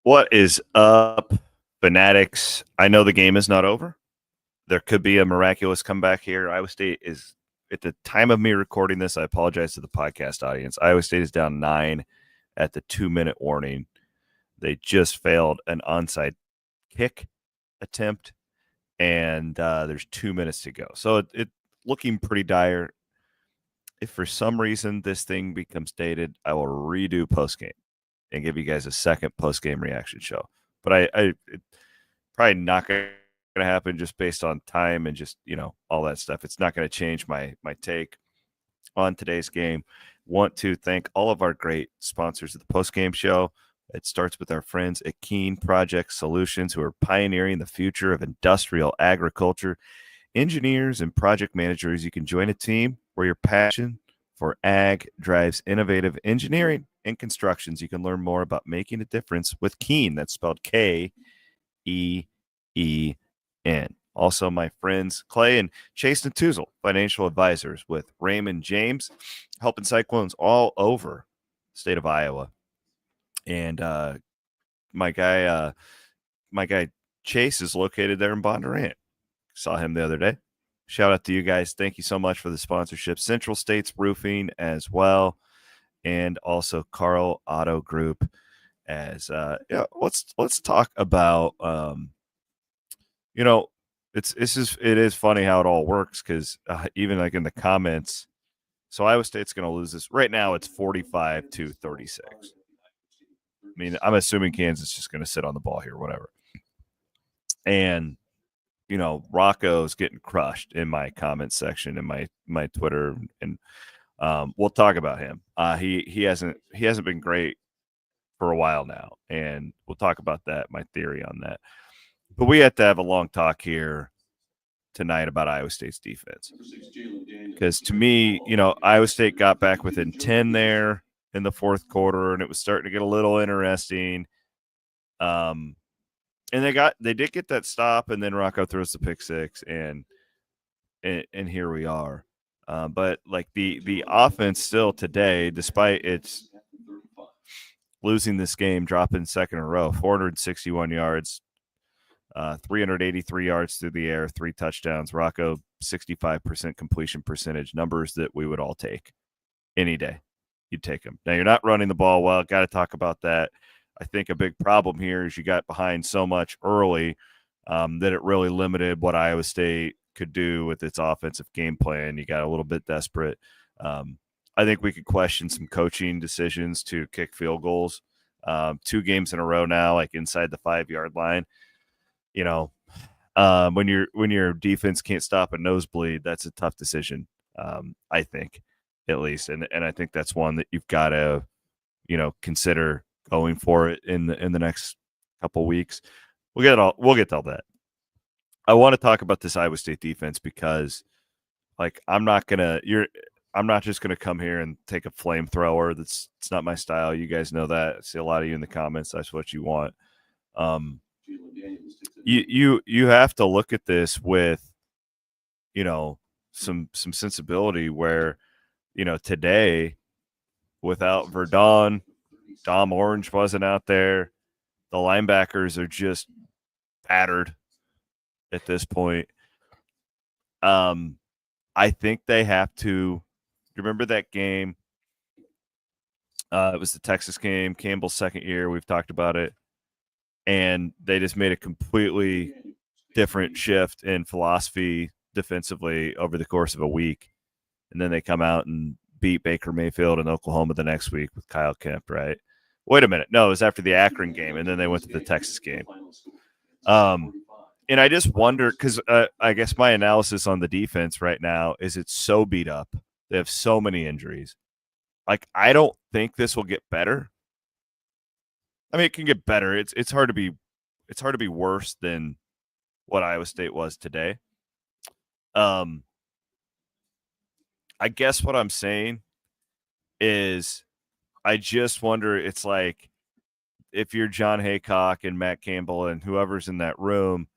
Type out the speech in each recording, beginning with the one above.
What is up, Fanatics? I know the game is not over. There could be a miraculous comeback here. Iowa State is, at the time of me recording this, I apologize to the podcast audience. Iowa State is down 9 at the 2-minute warning. They just failed an onside kick attempt, and there's 2 minutes to go. So it looking pretty dire. If for some reason this thing becomes dated, I will redo postgame and give you guys a second post-game reaction show. But it's probably not going to happen just based on time and just, all that stuff. It's not going to change my take on today's game. Want to thank all of our great sponsors of the post-game show. It starts with our friends at Keen Project Solutions, who are pioneering the future of industrial agriculture. Engineers and project managers, you can join a team where your passion for ag drives innovative engineering and constructions. You can learn more about making a difference with Keen. That's spelled K-E-E-N. Also, my friends Clay and Chase Natuzel, financial advisors with Raymond James, helping cyclones all over the state of Iowa. And my guy Chase is located there in Bondurant. Saw him the other day. Shout out to you guys. Thank you so much for the sponsorship. Central States Roofing as well. And also Carl Auto Group as let's talk about it is funny how it all works, because even like in the comments, so Iowa State's going to lose this. Right now it's 45-36. I mean, I'm assuming Kansas is just going to sit on the ball here, whatever. And Rocco's getting crushed in my comment section in my Twitter, and we'll talk about him. He hasn't been great for a while now, and we'll talk about that, my theory on that. But we have to have a long talk here tonight about Iowa State's defense, because to me, Iowa State got back within 10 there in the fourth quarter, and it was starting to get a little interesting. And they did get that stop, and then Rocco throws the pick six, and here we are. But like the offense still today, despite its losing this game, dropping second in a row, 461 yards, 383 yards through the air, 3 touchdowns. Rocco, 65% completion percentage, numbers that we would all take any day. You'd take them. Now, you're not running the ball well. Got to talk about that. I think a big problem here is you got behind so much early that it really limited what Iowa State could do with its offensive game plan. You got a little bit desperate. I think we could question some coaching decisions to kick field goals 2 games in a row now, like inside the 5-yard line. When your defense can't stop a nosebleed, that's a tough decision, I think, at least. And I think that's one that you've got to, consider going for it in the next couple weeks. We'll get to all that. I want to talk about this Iowa State defense because, like, I'm not just gonna come here and take a flamethrower. It's not my style. You guys know that. I see a lot of you in the comments. That's what you want. You have to look at this with, some sensibility where, today, without Verdon, Dom Orange wasn't out there. The linebackers are just battered at this point. I think they have to remember that game. It was the Texas game, Campbell's second year. We've talked about it. And they just made a completely different shift in philosophy defensively over the course of a week. And then they come out and beat Baker Mayfield in Oklahoma the next week with Kyle Kemp, right? Wait a minute. No, it was after the Akron game, and then they went to the Texas game. And I just wonder, because I guess my analysis on the defense right now is it's so beat up. They have so many injuries. Like, I don't think this will get better. I mean, it can get better. It's hard to be worse than what Iowa State was today. I guess what I'm saying is I just wonder, it's like if you're John Haycock and Matt Campbell and whoever's in that room,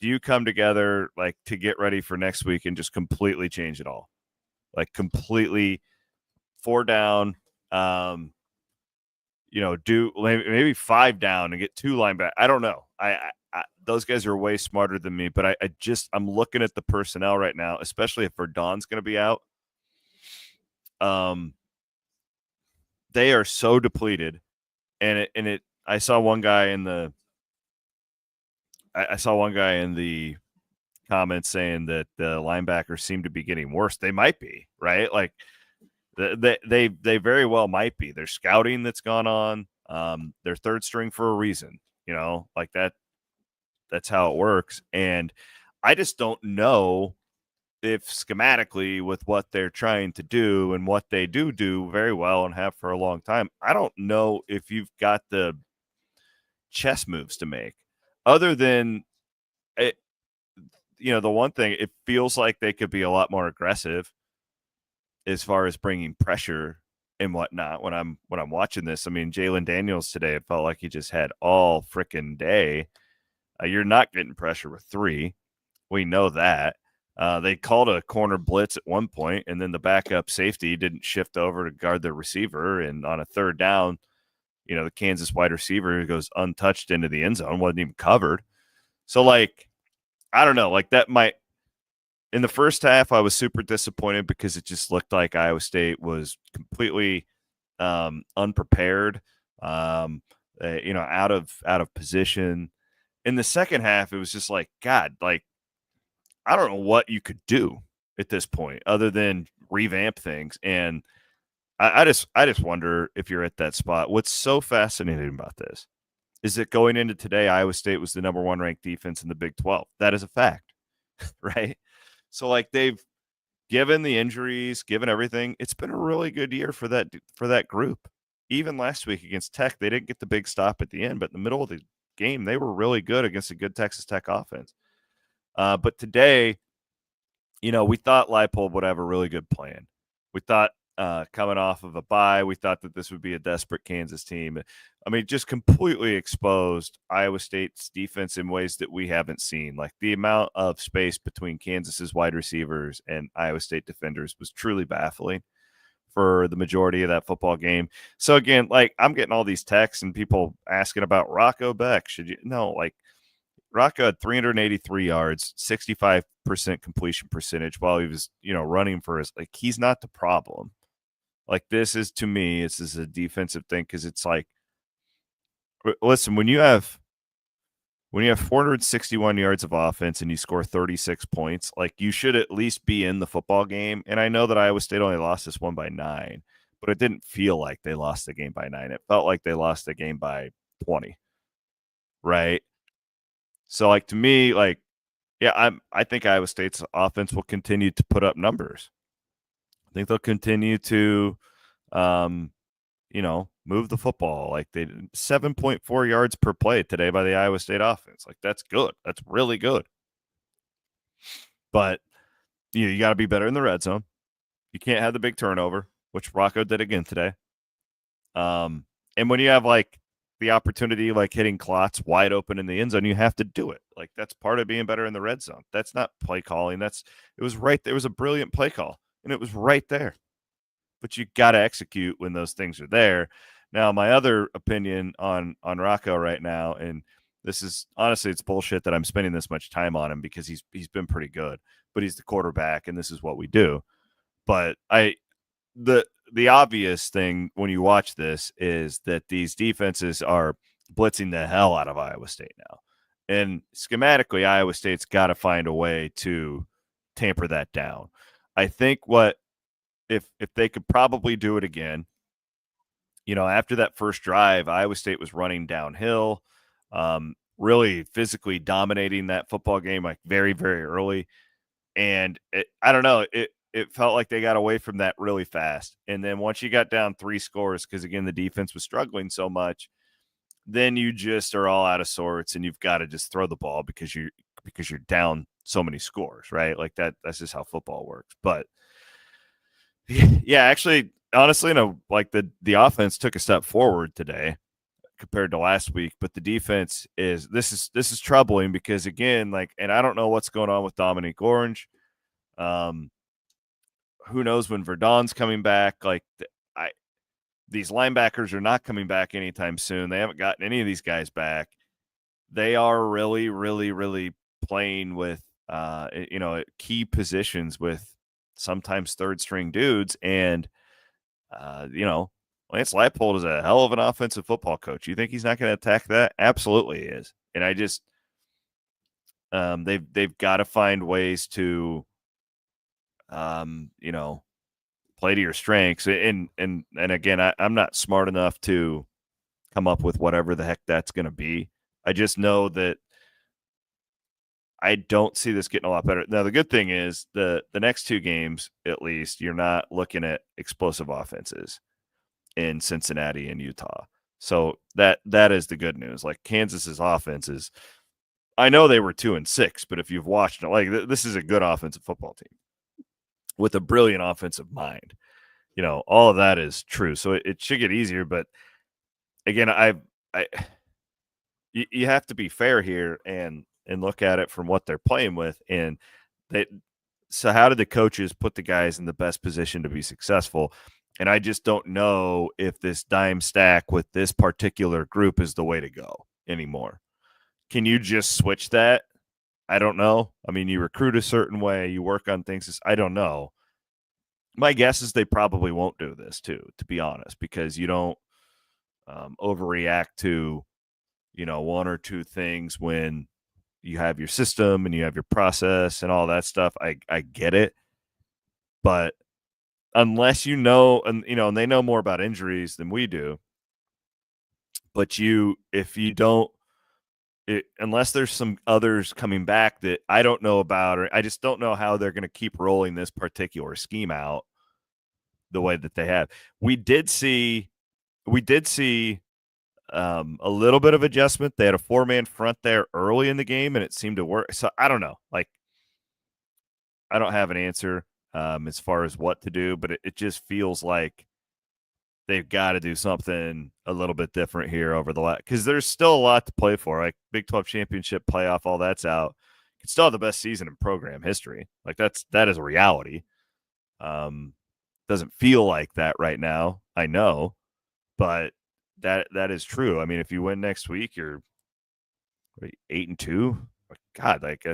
do you come together like to get ready for next week and just completely change it all? Like completely 4 down, do maybe 5 down and get 2 linebackers. I don't know. I those guys are way smarter than me, but I'm looking at the personnel right now, especially if Verdon's going to be out. They are so depleted, and I saw one guy in the comments saying that the linebackers seem to be getting worse. They might be, right? Like they very well might be. There's scouting that's gone on. They're third string for a reason, like that. That's how it works. And I just don't know if schematically with what they're trying to do and what they do very well and have for a long time, I don't know if you've got the chess moves to make other than it. The one thing, it feels like they could be a lot more aggressive as far as bringing pressure and whatnot. When I'm watching this, I mean, Jalen Daniels today, it felt like he just had all freaking day. You're not getting pressure with 3. We know that. They called a corner blitz at one point, and then the backup safety didn't shift over to guard the receiver. And on a 3rd down, the Kansas wide receiver goes untouched into the end zone, wasn't even covered. So, like, I don't know. Like, that might – in the first half, I was super disappointed because it just looked like Iowa State was completely unprepared, out of position. In the second half, it was just like, God, like, I don't know what you could do at this point other than revamp things. And I just wonder if you're at that spot. What's so fascinating about this is that going into today, Iowa State was the number 1 ranked defense in the Big 12. That is a fact, right? So, like, they've given the injuries, given everything. It's been a really good year for that group. Even last week against Tech, they didn't get the big stop at the end, but in the middle of the game, they were really good against a good Texas Tech offense. But today, we thought Leipold would have a really good plan. We thought coming off of a bye, we thought that this would be a desperate Kansas team. I mean, just completely exposed Iowa State's defense in ways that we haven't seen. Like, the amount of space between Kansas's wide receivers and Iowa State defenders was truly baffling for the majority of that football game. So again, like, I'm getting all these texts and people asking about Rocco Beck. Rocco had 383 yards, 65% completion percentage while he was, running for his, like, he's not the problem. Like, this is, to me, this is a defensive thing. Cause it's like, listen, when you have 461 yards of offense and you score 36 points, like, you should at least be in the football game. And I know that Iowa State only lost this one by 9, but it didn't feel like they lost the game by 9. It felt like they lost the game by 20. Right. So, like, to me, like, yeah, I think Iowa State's offense will continue to put up numbers. I think they'll continue to, move the football. Like, they did 7.4 yards per play today by the Iowa State offense. Like, that's good. That's really good. But you got to be better in the red zone. You can't have the big turnover, which Rocco did again today. And when you have, like, the opportunity, like hitting Klotz wide open in the end zone, you have to do it. Like, that's part of being better in the red zone. That's not play calling. It was right there. It was a brilliant play call, and it was right there. But you got to execute when those things are there. Now, my other opinion on Rocco right now, and this is honestly, it's bullshit that I'm spending this much time on him because he's been pretty good, but he's the quarterback, and this is what we do. But the obvious thing when you watch this is that these defenses are blitzing the hell out of Iowa State now. And schematically, Iowa State's got to find a way to tamper that down. I think if they could probably do it again, after that first drive, Iowa State was running downhill, really physically dominating that football game, like, very, very early. And I don't know, it felt like they got away from that really fast. And then once you got down 3 scores, because again, the defense was struggling so much, then you just are all out of sorts and you've got to just throw the ball because you're down so many scores, right? Like, that's just how football works. But yeah, actually, honestly, like, the offense took a step forward today compared to last week, but the defense is this is troubling because again, like, and I don't know what's going on with Dominique Orange. Who knows when Verdon's coming back? Like, these linebackers are not coming back anytime soon. They haven't gotten any of these guys back. They are really, really, really playing with, key positions with sometimes third string dudes. And, Lance Leipold is a hell of an offensive football coach. You think he's not going to attack that? Absolutely he is. And I just, they've got to find ways to, play to your strengths. And again, I'm not smart enough to come up with whatever the heck that's going to be. I just know that I don't see this getting a lot better. Now, the good thing is the next two games, at least, you're not looking at explosive offenses in Cincinnati and Utah. So that is the good news. Like, Kansas's offenses, I know they were 2-6, but if you've watched it, like, this is a good offensive football team with a brilliant offensive mind. All of that is true. So it should get easier. But again, you have to be fair here and look at it from what they're playing with. And so how did the coaches put the guys in the best position to be successful? And I just don't know if this dime stack with this particular group is the way to go anymore. Can you just switch that? I don't know. I mean, you recruit a certain way, you work on things. I don't know. My guess is they probably won't do this too, to be honest, because you don't overreact to, one or two things when you have your system and you have your process and all that stuff. I get it. But unless and they know more about injuries than we do, but unless there's some others coming back that I don't know about, or I just don't know how they're going to keep rolling this particular scheme out the way that they have. We did see a little bit of adjustment. They had a 4-man front there early in the game, and it seemed to work. So I don't know. Like, I don't have an answer as far as what to do, but it just feels like they've got to do something a little bit different here over the last, because there's still a lot to play for. Like, Big 12 championship playoff, all that's out. You can still have the best season in program history. Like, that is a reality. Doesn't feel like that right now, I know, but that is true. I mean, if you win next week, you're 8-2. God, like,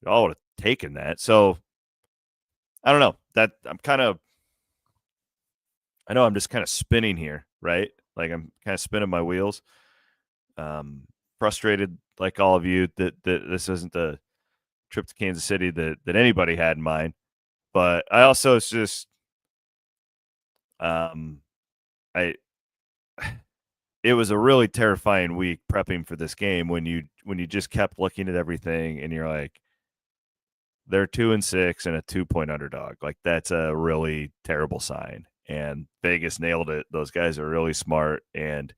y'all would have taken that. So I don't know. That I know I'm just kind of spinning here, right? Like, I'm kind of spinning my wheels. Frustrated, like all of you, that this isn't the trip to Kansas City that anybody had in mind. But I also, it's just, it was a really terrifying week prepping for this game when you just kept looking at everything and you're like, they're 2-6 and a 2-point underdog. Like, that's a really terrible sign. And Vegas nailed it. Those guys are really smart. And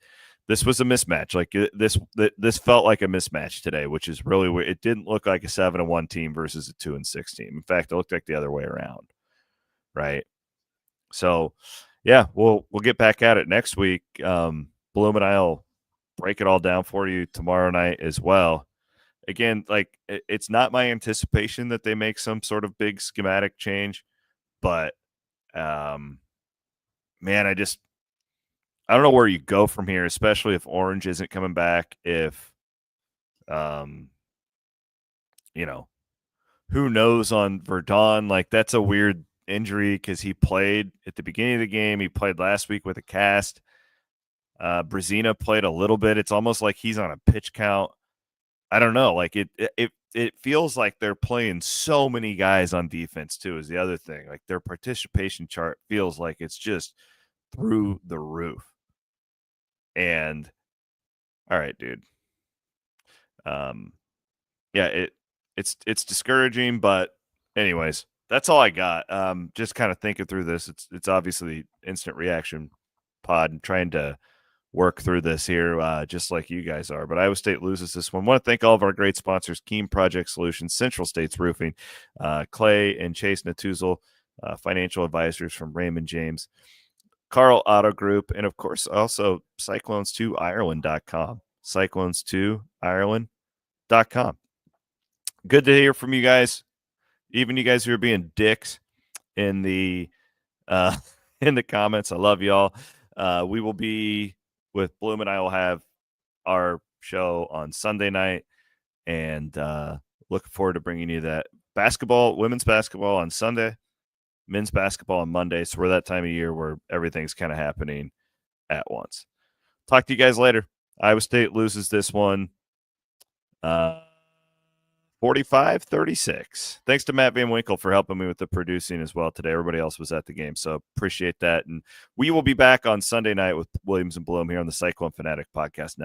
this was a mismatch. Like, this felt like a mismatch today, which is really weird. It didn't look like a 7-1 team versus a 2-6 team. In fact, it looked like the other way around. Right. So, yeah, we'll get back at it next week. Bloom and I'll break it all down for you tomorrow night as well. Again, like, it's not my anticipation that they make some sort of big schematic change, but man, I don't know where you go from here, especially if Orange isn't coming back. If who knows on Verdon? Like, that's a weird injury because he played at the beginning of the game. He played last week with a cast. Brazina played a little bit. It's almost like he's on a pitch count. I don't know. Like, it feels like they're playing so many guys on defense too, is the other thing. Like, their participation chart feels like it's just through the roof. And all right, dude. Yeah, it's discouraging, but anyways, that's all I got. Just kind of thinking through this. It's obviously instant reaction pod and trying to work through this here, just like you guys are. But Iowa State loses this one. I want to thank all of our great sponsors: Keem Project Solutions, Central States Roofing, Clay and Chase Natuzel, financial advisors from Raymond James. Carl Auto Group, and of course also Cyclones2Ireland.com. Cyclones2Ireland.com. Good to hear from you guys. Even you guys who are being dicks in the in the comments. I love y'all. We will be with Bloom, and I will have our show on Sunday night, and looking forward to bringing you that basketball, women's basketball on Sunday, men's basketball on Monday. So we're that time of year where everything's kind of happening at once. Talk to you guys later. Iowa State loses this one 45-36. Thanks to Matt Van Winkle for helping me with the producing as well today. Everybody else was at the game, so appreciate that. And we will be back on Sunday night with Williams and Bloom here on the Cyclone Fanatic Podcast Network.